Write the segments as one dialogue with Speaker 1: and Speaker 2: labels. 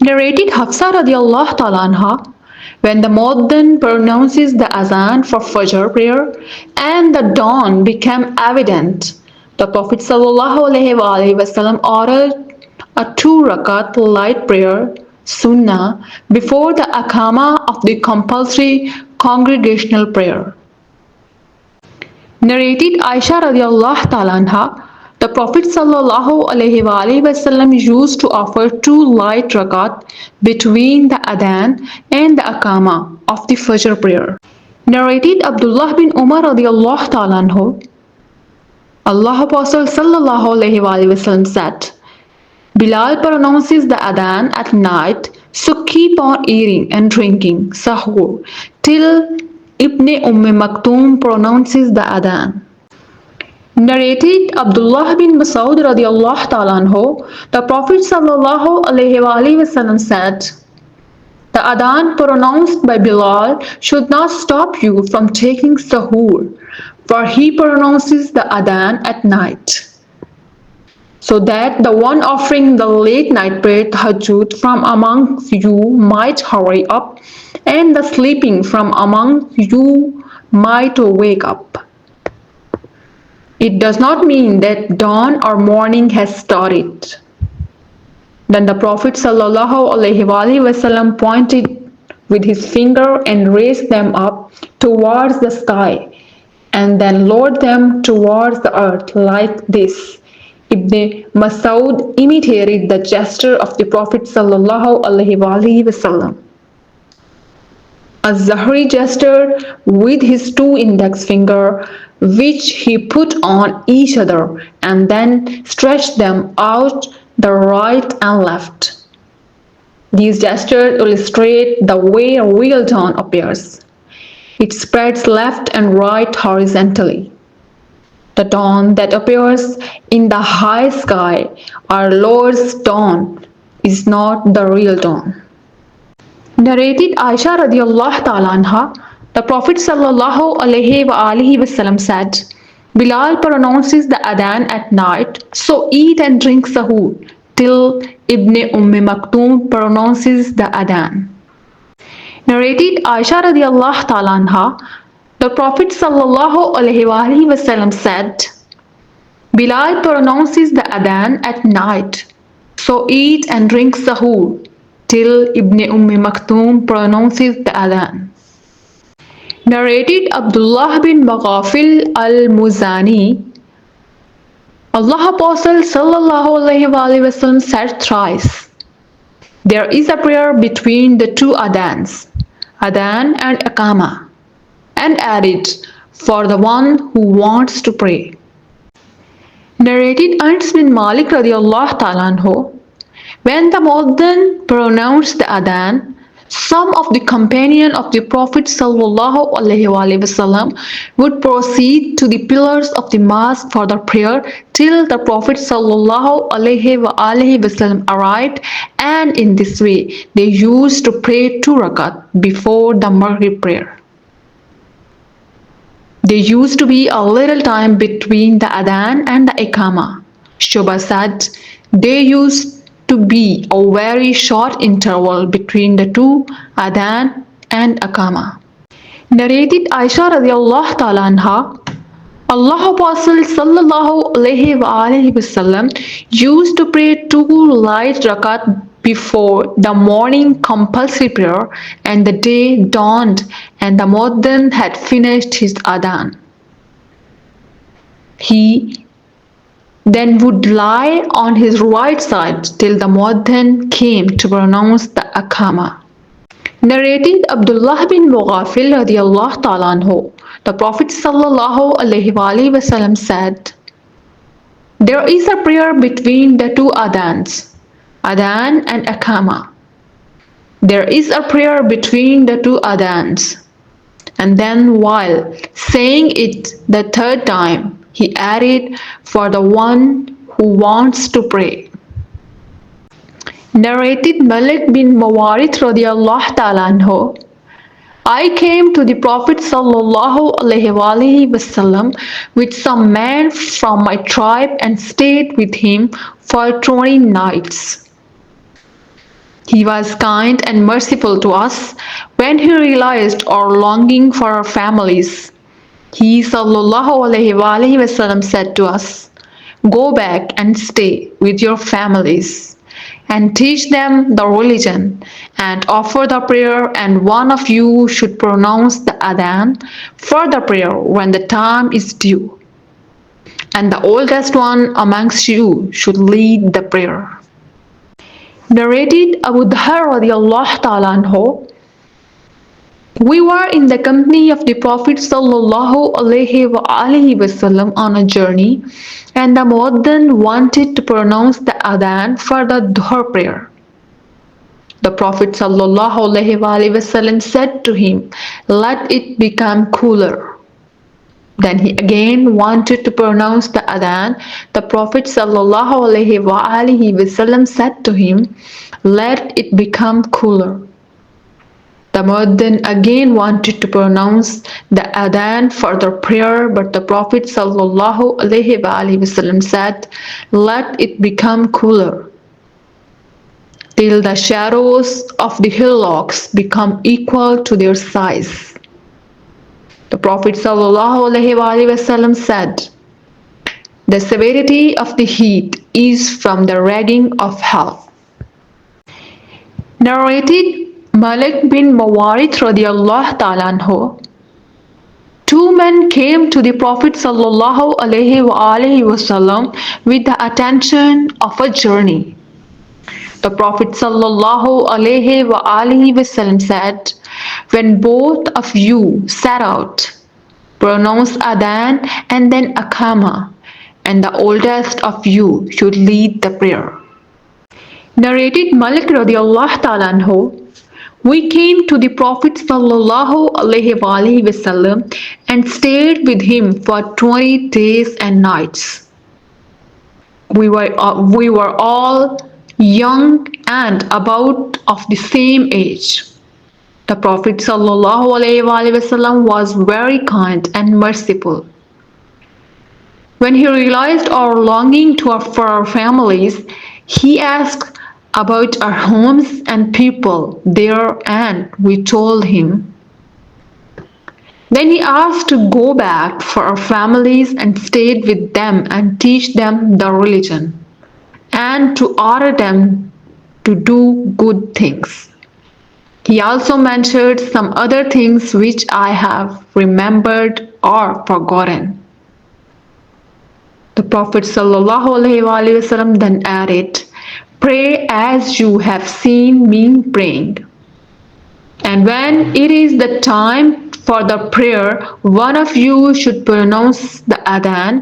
Speaker 1: Narrated Hafsa radiallahu ta'ala anha, when the Muaddin pronounces the Azan for Fajr prayer and the dawn became evident, the Prophet sallallahu alaihi wasallam ordered a 2 rakat light prayer, Sunnah, before the Akama of the compulsory congregational prayer. Narrated Aisha radiallahu ta'ala anha, the Prophet sallallahu alaihi wasallam used to offer 2 light rakat between the adhan and the akama of the Fajr prayer. Narrated Abdullah bin Umar radiallahu ta'ala anhu, Allah Apostle sallallahu alaihi wasallam said, Bilal pronounces the adhan at night, so keep on eating and drinking sahur till Ibn Maktoum pronounces the adhan. Narrated Abdullah bin Mas'ud radiallahu ta'ala anhu, the Prophet sallallahu alaihi wasallam said, the adhan pronounced by Bilal should not stop you from taking sahur, for he pronounces the adhan at night, so that the one offering the late night prayer tahajjud from amongst you might hurry up, and the sleeping from amongst you might wake up. It does not mean that dawn or morning has started. Then the Prophet ﷺ pointed with his finger and raised them up towards the sky, and then lowered them towards the earth like this. Ibn Mas'ud imitated the gesture of the Prophet ﷺ. Az-Zahri gestured with his 2 index fingers, which he put on each other, and then stretched them out the right and left. These gestures illustrate the way a real dawn appears. It spreads left and right horizontally. The dawn that appears in the high sky or lowers dawn is not the real dawn. Narrated Aisha radiallahu ta'ala anha, the Prophet sallallahu alaihi wasallam said, Bilal pronounces the adhan at night, so eat and drink sahur till Ibn Maktoum pronounces the adhan. Narrated Aisha radiallahu ta'ala anha, the Prophet sallallahu alaihi wasallam said, Bilal pronounces the adhan at night, so eat and drink sahur till Ibn Maktoum pronounces the adhan. Narrated Abdullah bin Maghafil al-Muzani, Allah Apostle sallallahu alaihi wasallam said thrice, there is a prayer between the 2 adhans, adhan and akama, and added, for the one who wants to pray. Narrated Anas bin Malik radiallahu ta'ala anhu, when the Muaddin pronounced the adhan, some of the companions of the Prophet sallallahu alaihi wasallam would proceed to the pillars of the mosque for the prayer till the Prophet sallallahu alaihi wasallam arrived, and in this way they used to pray 2 rakat before the Maghrib prayer. There used to be a little time between the adhan and the ikama. Shubha said, there used to be a very short interval between the 2 adhan and akama. Narrated Aisha radiallahu ta'ala anha, Allah Apostle sallallahu alaihi wasallam used to pray 2 light rakat before the morning compulsory prayer, and the day dawned and the Muaddin had finished his adhan. He then would lie on his right side till the Muaddin came to pronounce the akama. Narrated Abdullah bin Mughafil radiallahu ta'ala anhu, the Prophet sallallahu alaihi wasallam said, there is a prayer between the 2 adhans, adhan and akama. There is a prayer between the 2 adhans. And then while saying it the 3rd time, he added, for the one who wants to pray. Narrated Malik bin Mawarith radiallahu ta'ala anhu, I came to the Prophet sallallahu alaihi wasallam with some men from my tribe and stayed with him for 20 nights. He was kind and merciful to us when he realized our longing for our families. He ﷺ said to us, "Go back and stay with your families and teach them the religion and offer the prayer, and one of you should pronounce the adhan for the prayer when the time is due, and the oldest one amongst you should lead the prayer." Narrated Abu Dhar radiallahu ta'ala anhu, we were in the company of the Prophet sallallahu alaihi wasallam on a journey, and the muaddin wanted to pronounce the adhan for the dhuhr prayer. The Prophet sallallahu alaihi wasallam said to him, "Let it become cooler." Then he again wanted to pronounce the adhan. The Prophet sallallahu alaihi wasallam said to him, "Let it become cooler." The muaddin again wanted to pronounce the adhan for the prayer, but the Prophet sallallahu alaihi wasallam said, "Let it become cooler till the shadows of the hillocks become equal to their size." The Prophet ﷺ said, "The severity of the heat is from the ragging of hell." Narrated Malik bin Mawarid radiallahu ta'ala anhu, two men came to the Prophet ﷺ with the attention of a journey. The Prophet ﷺ said, "When both of you set out, pronounce adhan and then akama, and the oldest of you should lead the prayer." Narrated Malik radiallahu ta'ala anhu, we came to the Prophet ﷺ and stayed with him for 20 days and nights. We were all young and about of the same age. The Prophet ﷺ was very kind and merciful. When he realized our longing for our families, he asked about our homes and people there, and we told him. Then he asked to go back for our families and stayed with them and teach them the religion, and to order them to do good things. He also mentioned some other things which I have remembered or forgotten. The Prophet ﷺ then added, "Pray as you have seen me praying. And when it is the time for the prayer, one of you should pronounce the adhan,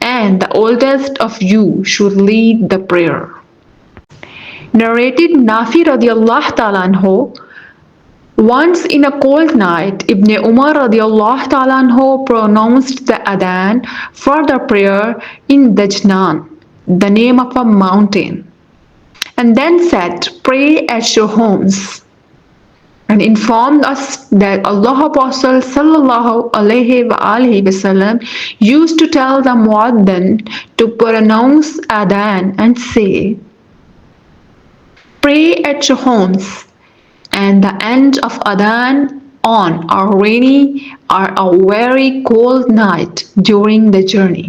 Speaker 1: and the oldest of you should lead the prayer." Narrated Nafi radiallahu ta'ala anhu, once in a cold night, Ibn Umar radiallahu ta'ala anhu pronounced the adhan for the prayer in Dajnan, the name of a mountain, and then said, "Pray at your homes," and informed us that Allah Apostle sallallahu alaihi wasallam used to tell the muaddin to pronounce adhan and say, "Pray at your homes," and the end of adhan on a rainy or a very cold night during the journey.